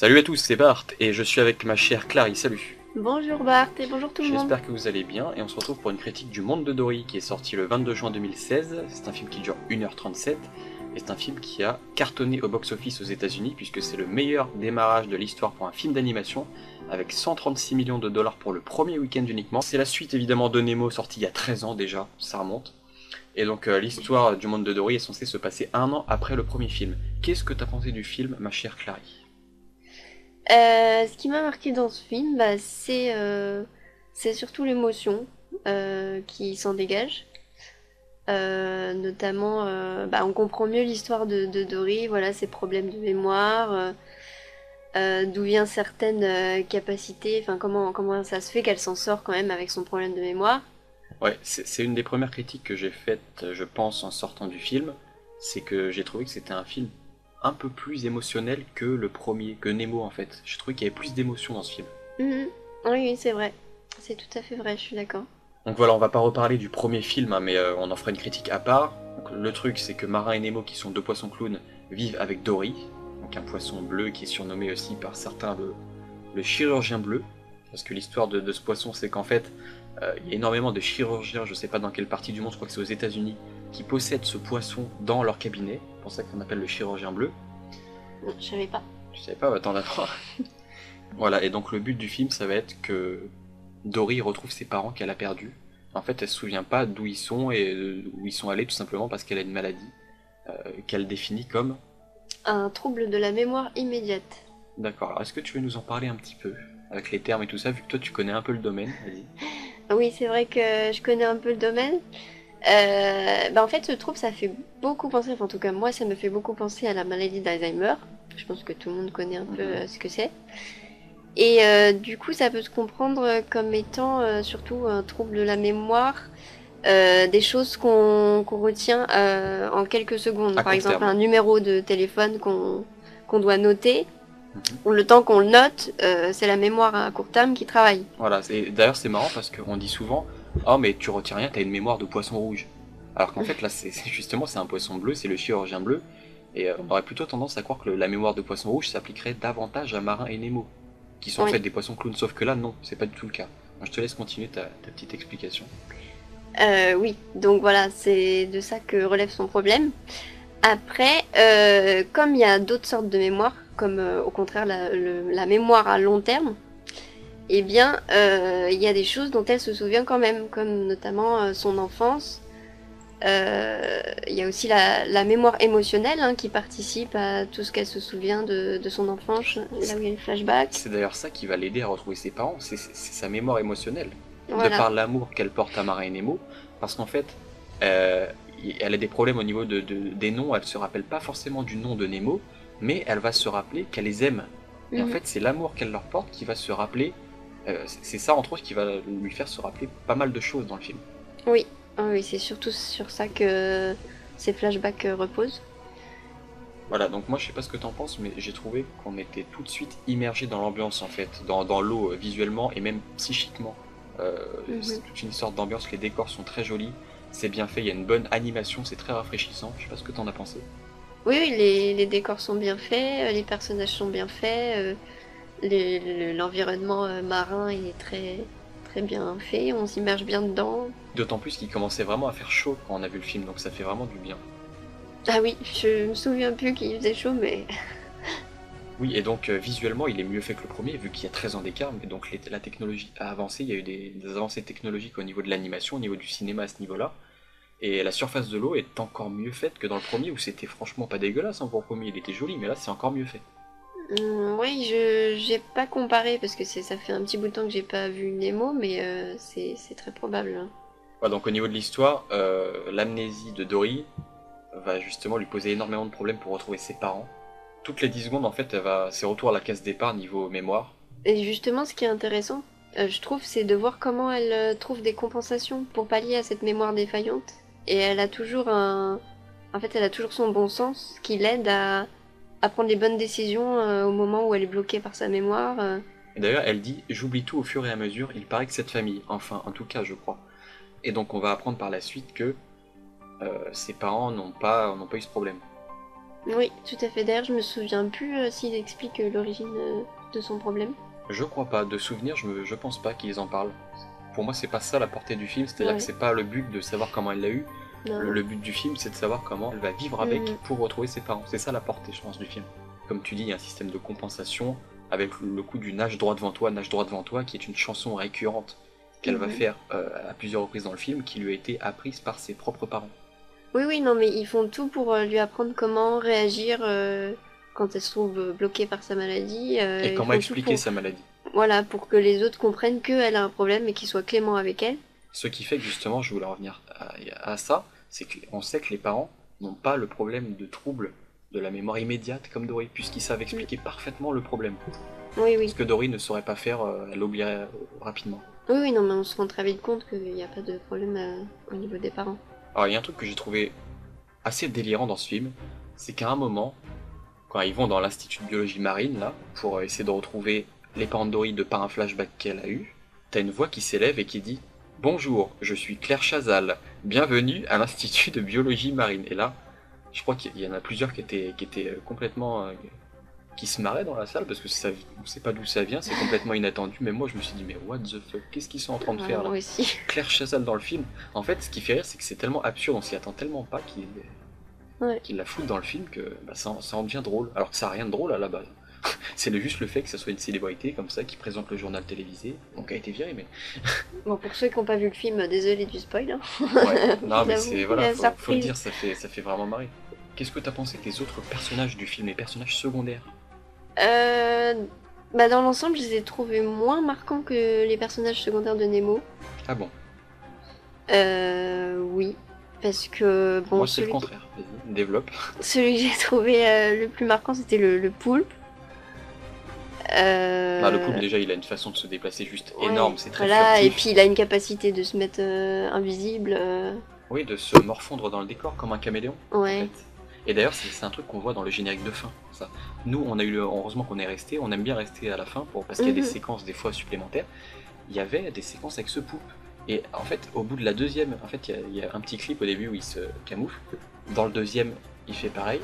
Salut à tous, c'est Bart et je suis avec ma chère Clary, salut. Bonjour Bart et bonjour tout le monde. J'espère que vous allez bien et on se retrouve pour une critique du Monde de Dory qui est sorti le 22 juin 2016. C'est un film qui dure 1h37 et c'est un film qui a cartonné au box-office aux États-Unis puisque c'est le meilleur démarrage de l'histoire pour un film d'animation avec 136 millions de dollars pour le premier week-end uniquement. C'est la suite évidemment de Nemo sorti il y a 13 ans déjà, ça remonte. Et donc l'histoire du Monde de Dory est censée se passer un an après le premier film. Qu'est-ce que t'as pensé du film, ma chère Clary? Ce qui m'a marqué dans ce film, c'est surtout l'émotion qui s'en dégage. Notamment, on comprend mieux l'histoire de Dory, voilà, ses problèmes de mémoire, d'où viennent certaines capacités, enfin comment ça se fait qu'elle s'en sort quand même avec son problème de mémoire. Ouais, c'est une des premières critiques que j'ai faites, je pense, en sortant du film. C'est que j'ai trouvé que c'était un film un peu plus émotionnel que le premier, que Nemo en fait. Je trouvais qu'il y avait plus d'émotion dans ce film. Mhm. Oui, oui, c'est vrai. C'est tout à fait vrai, je suis d'accord. Donc voilà, on va pas reparler du premier film, hein, mais on en fera une critique à part. Donc, le truc, c'est que Marin et Nemo, qui sont deux poissons clowns, vivent avec Dory, donc un poisson bleu qui est surnommé aussi par certains le chirurgien bleu. Parce que l'histoire de ce poisson, c'est qu'en fait, il y a énormément de chirurgiens, je sais pas dans quelle partie du monde, je crois que c'est aux États-Unis, qui possèdent ce poisson dans leur cabinet. C'est pour ça qu'on appelle le chirurgien bleu. Je savais pas. Tu savais pas, bah t'en as. Voilà, et donc le but du film, ça va être que Dory retrouve ses parents qu'elle a perdus. En fait, elle se souvient pas d'où ils sont et où ils sont allés, tout simplement parce qu'elle a une maladie qu'elle définit comme. Un trouble de la mémoire immédiate. D'accord, alors est-ce que tu veux nous en parler un petit peu, avec les termes et tout ça, vu que toi tu connais un peu le domaine, vas-y. Oui, c'est vrai que je connais un peu le domaine. En fait, ce trouble, ça fait beaucoup penser, enfin, en tout cas, moi, ça me fait beaucoup penser à la maladie d'Alzheimer. Je pense que tout le monde connaît un peu ce que c'est. Et du coup, ça peut se comprendre comme étant surtout un trouble de la mémoire, des choses qu'on retient en quelques secondes. À Par court exemple, terme. un numéro de téléphone qu'on doit noter. Mhm. Le temps qu'on le note, c'est la mémoire à court terme qui travaille. Voilà, d'ailleurs c'est marrant parce qu'on dit souvent oh mais tu retiens rien, t'as une mémoire de poisson rouge. Alors qu'en fait là justement c'est un poisson bleu, c'est le chirurgien bleu, et on aurait plutôt tendance à croire que la mémoire de poisson rouge s'appliquerait davantage à Marin et Nemo, qui sont en Oui. fait des poissons clowns, sauf que là non, c'est pas du tout le cas. Alors, je te laisse continuer ta petite explication. Oui, donc voilà, c'est de ça que relève son problème. Après, comme il y a d'autres sortes de mémoire, comme au contraire la mémoire à long terme, eh bien, il y a des choses dont elle se souvient quand même, comme notamment son enfance. Il y a aussi la mémoire émotionnelle qui participe à tout ce qu'elle se souvient de son enfance, là où il y a les flashbacks. C'est d'ailleurs ça qui va l'aider à retrouver ses parents, c'est sa mémoire émotionnelle, de Voilà. par l'amour qu'elle porte à Marin et Nemo, parce qu'en fait, euh, elle a des problèmes au niveau des noms, elle se rappelle pas forcément du nom de Nemo, mais elle va se rappeler qu'elle les aime. Et en Mhm. fait, c'est l'amour qu'elle leur porte qui va se rappeler, c'est ça entre autres qui va lui faire se rappeler pas mal de choses dans le film. Oui, ah oui, c'est surtout sur ça que ces flashbacks reposent. Voilà, donc moi je sais pas ce que t'en penses, mais j'ai trouvé qu'on était tout de suite immergé dans l'ambiance en fait, dans l'eau visuellement et même psychiquement. C'est Mhm. toute une sorte d'ambiance, les décors sont très jolis, c'est bien fait, il y a une bonne animation, c'est très rafraîchissant, je sais pas ce que t'en as pensé. Oui, oui, les décors sont bien faits, les personnages sont bien faits, l'environnement marin il est très, très bien fait, on s'immerge bien dedans. D'autant plus qu'il commençait vraiment à faire chaud quand on a vu le film, donc ça fait vraiment du bien. Ah oui, je me souviens plus qu'il faisait chaud, mais Oui, et donc visuellement il est mieux fait que le premier, vu qu'il y a 13 ans d'écart, mais donc la technologie a avancé, il y a eu des avancées technologiques au niveau de l'animation, au niveau du cinéma à ce niveau-là. Et la surface de l'eau est encore mieux faite que dans le premier où c'était franchement pas dégueulasse, hein, pour le premier il était joli, mais là c'est encore mieux fait. oui, je j'ai pas comparé parce que ça fait un petit bout de temps que j'ai pas vu Nemo, mais c'est très probable, hein. Ouais, donc au niveau de l'histoire, l'amnésie de Dory va justement lui poser énormément de problèmes pour retrouver ses parents. Toutes les 10 secondes en fait, c'est retour à la case départ niveau mémoire. Et justement, ce qui est intéressant, je trouve, c'est de voir comment elle trouve des compensations pour pallier à cette mémoire défaillante. Et elle a toujours en fait, elle a toujours son bon sens qui l'aide à prendre les bonnes décisions au moment où elle est bloquée par sa mémoire. Et d'ailleurs elle dit j'oublie tout au fur et à mesure, il paraît que cette famille, enfin en tout cas je crois. Et donc on va apprendre par la suite que ses parents n'ont pas eu ce problème. Oui, tout à fait. D'ailleurs, je me souviens plus s'il explique l'origine de son problème. Je crois pas, de souvenir, je pense pas qu'ils en parlent. Pour moi, c'est pas ça la portée du film, c'est-à-dire que Ouais. c'est pas le but de savoir comment elle l'a eu. Non. Le but du film, c'est de savoir comment elle va vivre avec Mhm. pour retrouver ses parents. C'est ça la portée, je pense, du film. Comme tu dis, il y a un système de compensation avec le coup du nage droit devant toi, nage droit devant toi, qui est une chanson récurrente qu'elle va Mhm. faire à plusieurs reprises dans le film, qui lui a été apprise par ses propres parents. Oui, oui, non, mais ils font tout pour lui apprendre comment réagir quand elle se trouve bloquée par sa maladie. Et Ils comment font tout expliquer pour, sa maladie. voilà, pour que les autres comprennent qu'elle a un problème et qu'ils soient cléments avec elle. Ce qui fait que justement, je voulais revenir à ça, c'est qu'on sait que les parents n'ont pas le problème de trouble de la mémoire immédiate comme Dory, puisqu'ils savent expliquer parfaitement le problème. Oui, Ce oui. que Dory ne saurait pas faire, elle l'oublierait rapidement. Oui, oui, non, mais on se rend très vite compte qu'il n'y a pas de problème au niveau des parents. Alors il y a un truc que j'ai trouvé assez délirant dans ce film, c'est qu'à un moment, quand ils vont dans l'institut de biologie marine, là, pour essayer de retrouver les parents de Dory de par un flashback qu'elle a eu, t'as une voix qui s'élève et qui dit Bonjour, je suis Claire Chazal, bienvenue à l'institut de biologie marine. Et là, je crois qu'il y en a plusieurs qui étaient complètement. Qui se marraient dans la salle parce que ça, on sait pas d'où ça vient, c'est complètement inattendu. Mais moi, je me suis dit, mais what the fuck, qu'est-ce qu'ils sont en train de faire là? Moi aussi. Claire Chazal dans le film. En fait, ce qui fait rire, c'est que c'est tellement absurde, on s'y attend tellement pas Ouais. qu'il la foutent dans le film que bah, ça en devient drôle. Alors que ça n'a rien de drôle à la base. C'est juste le fait que ça soit une célébrité comme ça qui présente le journal télévisé, donc a été viré, mais. Bon, pour ceux qui n'ont pas vu le film, désolé du spoil. Hein. Ouais, non, mais J'avoue, c'est. la Voilà, faut le surprise. dire, ça fait vraiment marrer. Qu'est-ce que t'as pensé des autres personnages du film, les personnages secondaires? Euh, Bah, dans l'ensemble, je les ai trouvés moins marquants que les personnages secondaires de Nemo. Ah bon? Oui. Parce que, bon, Moi, c'est le contraire. Vas-y, développe. celui que j'ai trouvé le plus marquant, c'était le poulpe. Bah, le poulpe, déjà, il a une façon de se déplacer juste Ouais, énorme, c'est très voilà, et furtif. puis il a une capacité de se mettre invisible. Oui, de se morfondre dans le décor comme un caméléon, en Ouais. fait. Et d'ailleurs, c'est un truc qu'on voit dans le générique de fin, ça. Nous, on a eu heureusement qu'on est resté, on aime bien rester à la fin parce qu'il y a des Mhm. séquences des fois supplémentaires. Il y avait des séquences avec ce poulpe. Et en fait, au bout de la deuxième, en fait, il y a un petit clip au début où il se camoufle. Dans le deuxième, il fait pareil.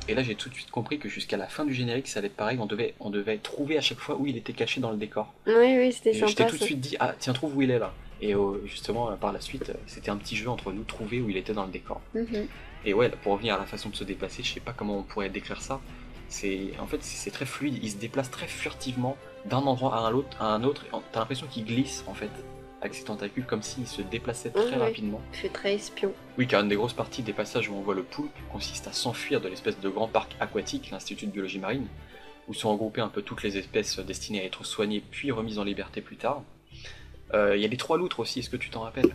Et là, j'ai tout de suite compris que jusqu'à la fin du générique, ça allait être pareil. On devait trouver à chaque fois où il était caché dans le décor. Oui, oui, c'était Et je t'ai sympa tout de ça. suite dit, ah, tiens, trouve où il est là. Et justement, par la suite, c'était un petit jeu entre nous, trouver où il était dans le décor. Mhm. Et ouais, pour revenir à la façon de se déplacer, je sais pas comment on pourrait décrire ça. En fait, c'est très fluide. Il se déplace très furtivement d'un endroit à un autre. T'as l'impression qu'il glisse en fait avec ses tentacules, comme s'il se déplaçait très Oui, rapidement. il fait très espion. Oui, car une des grosses parties des passages où on voit le poulpe consiste à s'enfuir de l'espèce de grand parc aquatique, l'Institut de biologie marine, où sont regroupées un peu toutes les espèces destinées à être soignées puis remises en liberté plus tard. Il y a les trois loutres aussi, est-ce que tu t'en rappelles?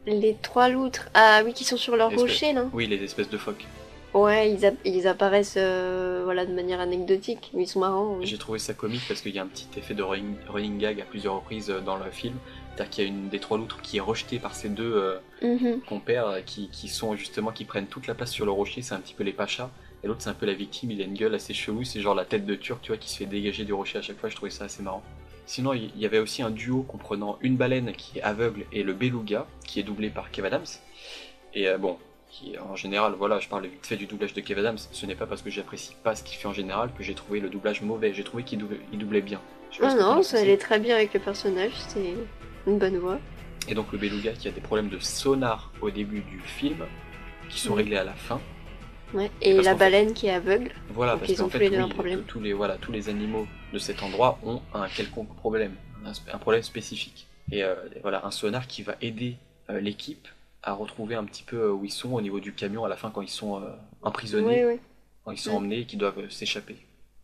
Les trois loutres, ah oui, qui sont sur leur Les espèces- rocher là. Oui, les espèces de phoques. Ouais, ils apparaissent voilà, de manière anecdotique, mais ils sont marrants. Oui. J'ai trouvé ça comique parce qu'il y a un petit effet de running gag à plusieurs reprises dans le film. C'est-à-dire qu'il y a une des trois loutres qui est rejetée par ces deux Mhm. compères qui sont justement qui prennent toute la place sur le rocher, c'est un petit peu les pachas. Et l'autre c'est un peu la victime, il a une gueule assez chelou, c'est genre la tête de turc, tu vois, qui se fait dégager du rocher à chaque fois, je trouvais ça assez marrant. Sinon, il y avait aussi un duo comprenant une baleine qui est aveugle et le beluga, qui est doublé par Kev Adams. Et bon, en général, voilà, je parle vite fait du doublage de Kev Adams, ce n'est pas parce que j'apprécie pas ce qu'il fait en général que j'ai trouvé le doublage mauvais, j'ai trouvé il doublait bien. Je sais pas Ah ce que t'en non, as ça pensé. allait très bien avec le personnage, c'était une bonne voix. Et donc le beluga qui a des problèmes de sonar au début du film, qui sont Mhm. réglés à la fin. Ouais. Et Et parce la qu'en fait- baleine qui est aveugle. Voilà, Donc parce ils ont qu'en tous fait, les deux un oui, problème. tous les animaux de cet endroit ont un quelconque problème, un problème spécifique. Et voilà, un sonar qui va aider l'équipe à retrouver un petit peu où ils sont au niveau du camion à la fin quand ils sont emprisonnés, Oui, oui. quand ils sont Mm. emmenés et qu'ils doivent s'échapper.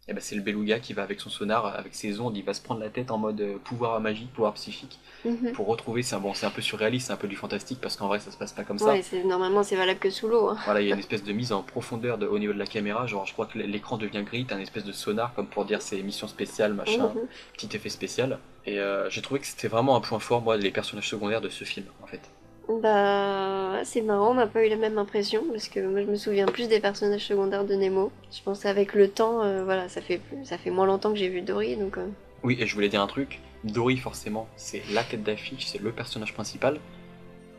Et ben c'est le beluga qui va avec son sonar, avec ses ondes, il va se prendre la tête en mode pouvoir magique, pouvoir psychique, Mhm. pour retrouver, c'est un peu surréaliste, c'est un peu du fantastique parce qu'en vrai ça se passe pas comme ça. Ouais, normalement c'est valable que sous l'eau. Hein. Voilà, il y a une espèce de mise en profondeur au niveau de la caméra, genre je crois que l'écran devient gris, t'as un espèce de sonar comme pour dire c'est mission spéciale, machin, Mhm. petit effet spécial. Et j'ai trouvé que c'était vraiment un point fort, moi, les personnages secondaires de ce film, en fait. Bah, c'est marrant, on n'a pas eu la même impression parce que moi je me souviens plus des personnages secondaires de Nemo. Je pense qu'avec le temps, voilà, ça fait moins longtemps que j'ai vu Dory, donc. Oui, et je voulais dire un truc, Dory, forcément, c'est la tête d'affiche, c'est le personnage principal,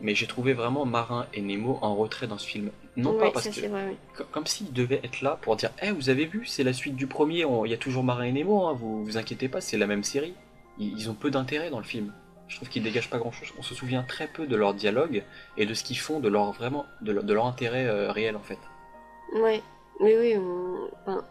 mais j'ai trouvé vraiment Marin et Nemo en retrait dans ce film. Non pas Ouais, parce ça que, c'est vrai, oui. comme s'ils devaient être là pour dire, eh, vous avez vu, c'est la suite du premier, il y a toujours Marin et Nemo, hein, vous inquiétez pas, c'est la même série. Ils ont peu d'intérêt dans le film. Je trouve qu'ils dégagent pas grand-chose. On se souvient très peu de leur dialogue et de ce qu'ils font, de leur vraiment, de leur intérêt réel en fait. Ouais, oui, oui, enfin,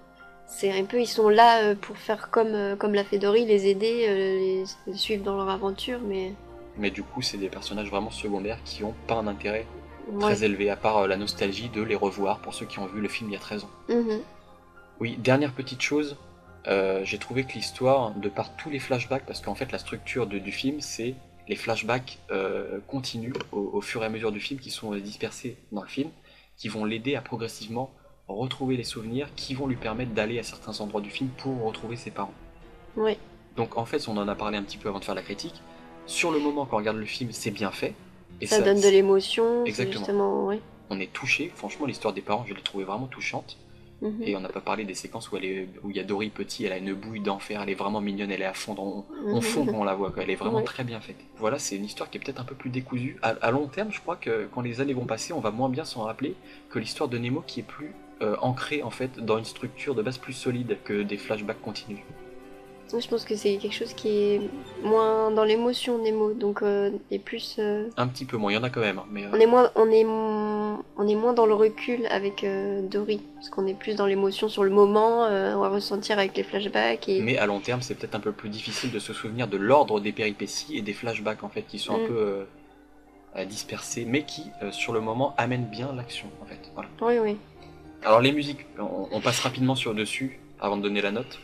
c'est un peu, ils sont là pour faire comme l'a fait Dory, les aider, les suivre dans leur aventure, mais Mais du coup, c'est des personnages vraiment secondaires qui ont pas un intérêt ouais. très élevé, à part la nostalgie de les revoir pour ceux qui ont vu le film il y a 13 ans. Mhm. Oui, dernière petite chose, j'ai trouvé que l'histoire, de par tous les flashbacks, parce qu'en fait la structure du film, c'est les flashbacks continus au fur et à mesure du film qui sont dispersés dans le film, qui vont l'aider à progressivement retrouver les souvenirs, qui vont lui permettre d'aller à certains endroits du film pour retrouver ses parents. Ouais, Donc en fait, on en a parlé un petit peu avant de faire la critique, sur le moment quand on regarde le film, c'est bien fait, et ça ça, donne de l'émotion, c'est exactement, justement, ouais. on est touché, franchement l'histoire des parents, je l'ai trouvée vraiment touchante. Mhm. Et on n'a pas parlé des séquences où il y a Dory petit, elle a une bouille d'enfer, elle est vraiment mignonne, elle est à fond, on fond quand on la voit, quoi. Elle est vraiment Ouais. très bien faite. Voilà, c'est une histoire qui est peut-être un peu plus décousue. À long terme, je crois que quand les années vont passer, on va moins bien s'en rappeler que l'histoire de Nemo qui est plus ancrée en fait dans une structure de base plus solide que des flashbacks continus. Moi, je pense que c'est quelque chose qui est moins dans l'émotion Nemo, donc et plus Un petit peu moins, il y en a quand même, hein, mais, on est moins dans le recul avec Dory, parce qu'on est plus dans l'émotion sur le moment, on va ressentir avec les flashbacks et mais à long terme, c'est peut-être un peu plus difficile de se souvenir de l'ordre des péripéties et des flashbacks en fait qui sont un Mm. peu dispersés, mais qui sur le moment amènent bien l'action en fait. Voilà. Oui, oui. Alors les musiques, on passe rapidement sur dessus avant de donner la note.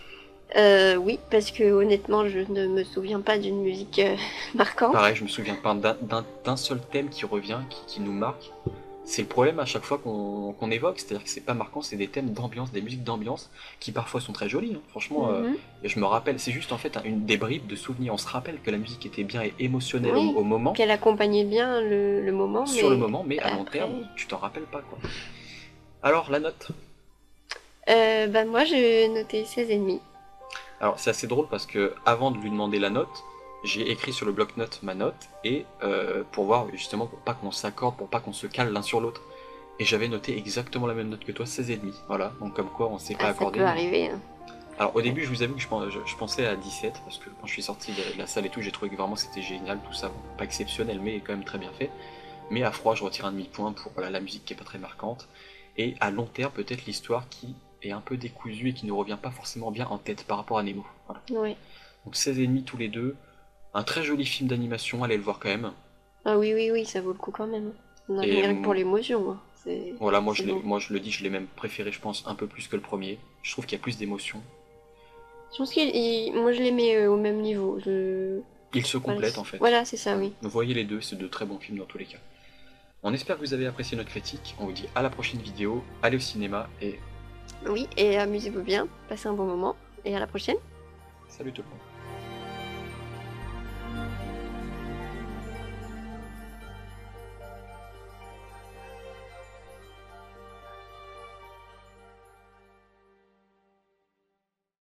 Oui, parce que honnêtement, je ne me souviens pas d'une musique marquante. Pareil, je me souviens pas d'un seul thème qui revient, qui nous marque. C'est le problème à chaque fois qu'on évoque, c'est-à-dire que c'est pas marquant, c'est des thèmes d'ambiance, des musiques d'ambiance, qui parfois sont très jolies, hein. Franchement, Mhm. et je me rappelle, c'est juste en fait des bribes de souvenirs. On se rappelle que la musique était bien et émotionnelle Oui, au moment, qu'elle accompagnait bien le moment, sur le mais moment, mais à long après... terme, tu t'en rappelles pas quoi. Alors la note. Bah moi, j'ai noté 16,5. Alors c'est assez drôle parce que avant de lui demander la note, j'ai écrit sur le bloc-notes ma note et pour voir justement pour pas qu'on s'accorde, pour pas qu'on se cale l'un sur l'autre. Et j'avais noté exactement la même note que toi, 16,5. Voilà, donc comme quoi on s'est pas Ah, ça accordé. peut arriver, hein. Alors au début je vous avoue que je pensais à 17 parce que quand je suis sorti de la salle et tout, j'ai trouvé que vraiment c'était génial, tout ça, bon, pas exceptionnel mais quand même très bien fait. Mais à froid je retire un demi-point pour voilà, la musique qui est pas très marquante. Et à long terme peut-être l'histoire qui est un peu décousue et qui ne revient pas forcément bien en tête par rapport à Nemo. Voilà. Ouais. Donc 16,5 tous les deux. Un très joli film d'animation, allez le voir quand même. Ah oui, oui, oui, ça vaut le coup quand même. Non, Et rien que pour l'émotion, hein. voilà, C'est bon. moi je le dis, je l'ai même préféré, je pense, un peu plus que le premier. Je trouve qu'il y a plus d'émotion. Je pense moi, je les mets au même niveau. Ils se Voilà, complètent en fait. voilà, c'est ça, Voilà. oui. Vous voyez les deux, c'est de très bons films dans tous les cas. On espère que vous avez apprécié notre critique. On vous dit à la prochaine vidéo. Allez au cinéma et Oui, et amusez-vous bien, passez un bon moment, et à la prochaine. salut tout le monde.